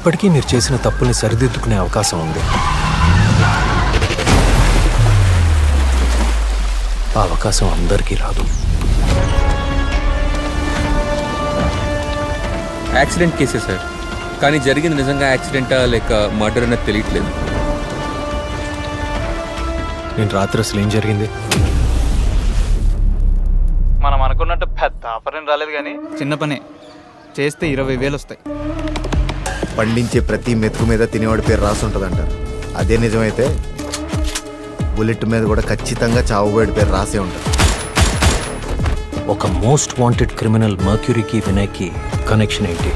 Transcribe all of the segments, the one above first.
ఇప్పటికీ మీరు చేసిన తప్పుల్ని సరిదిద్దుకునే అవకాశం ఉంది. ఆ అవకాశం అందరికీ రాదు. యాక్సిడెంట్ కేసే సార్, కానీ జరిగింది నిజంగా యాక్సిడెంటా లేక మర్డర్ అనేది తెలియట్లేదు. నేను రాత్రి అసలు ఏం జరిగింది? మనం అనుకున్నట్టు పెద్ద ఆఫర్ రాలేదు, కానీ చిన్న పనే చేస్తే 20,000 వస్తాయి. పండించే ప్రతి మెతుకు మీద తినేవాడి పేరు రాసి ఉంటుందంటారు. అదే నిజమైతే బుల్లెట్ మీద కూడా ఖచ్చితంగా చావుబోయేడి పేరు రాసే ఉంటుంది. ఒక మోస్ట్ వాంటెడ్ క్రిమినల్ మర్క్యూరీకి వినయ్కి కనెక్షన్ ఏంటి?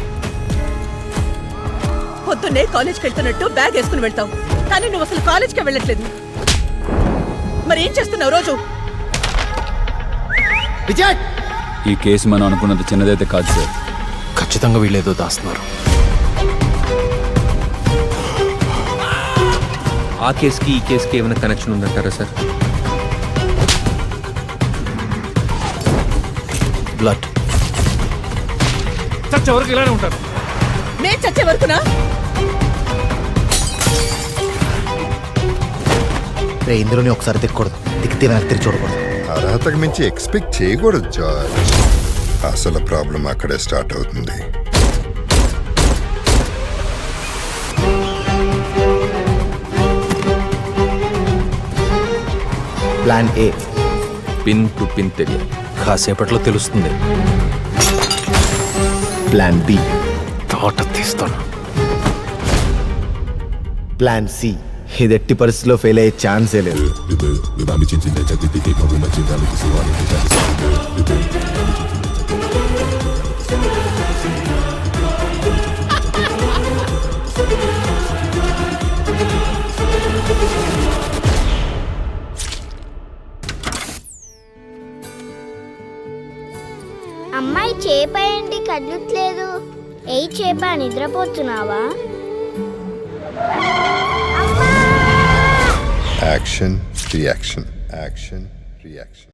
పొద్దున్నే కాలేజ్కి వెళ్తున్నట్టు బ్యాగ్ వేసుకుని వెళ్తావు, కానీ నువ్వు అసలు కాలేజ్కి వెళ్ళట్లేదు. మరి ఏం చేస్తున్నావు రోజు? ఈ కేసు మనం అనుకున్నంత చిన్నదైతే కాదు సార్. ఖచ్చితంగా వీళ్ళేదో దాస్తున్నారు. ఆ కేసుకి ఈ కేసుకి ఏమైనా కనెక్షన్ ఉందంటారా సార్? బ్లడ్ చచ్చే వరకు ఇలానే ఉంటారు. నేను చచ్చే వరకునా? రే ఇందులోని ఒకసారి తిక్కకూడదు, తిక్కితే వెనక్కి తిరిగి చూడకూడదు. అర్హతకు మించి ఎక్స్పెక్ట్ చేయకూడదు జార్జ్. అసలు ప్రాబ్లం అక్కడే స్టార్ట్ అవుతుంది. Plan A pin to pin తెలియాలి. కాసేపట్లో తెలుస్తుంది. ప్లాన్ బి తోట తీస్తాను. ప్లాన్ సి ఇది ఎట్టి పరిస్థితిలో ఫెయిల్ అయ్యే ఛాన్సే లేదు. అమ్మాయి చేపేయండి కదలట్లేదు. ఏ చేప నిద్రపోతున్నావా? Action reaction, action reaction.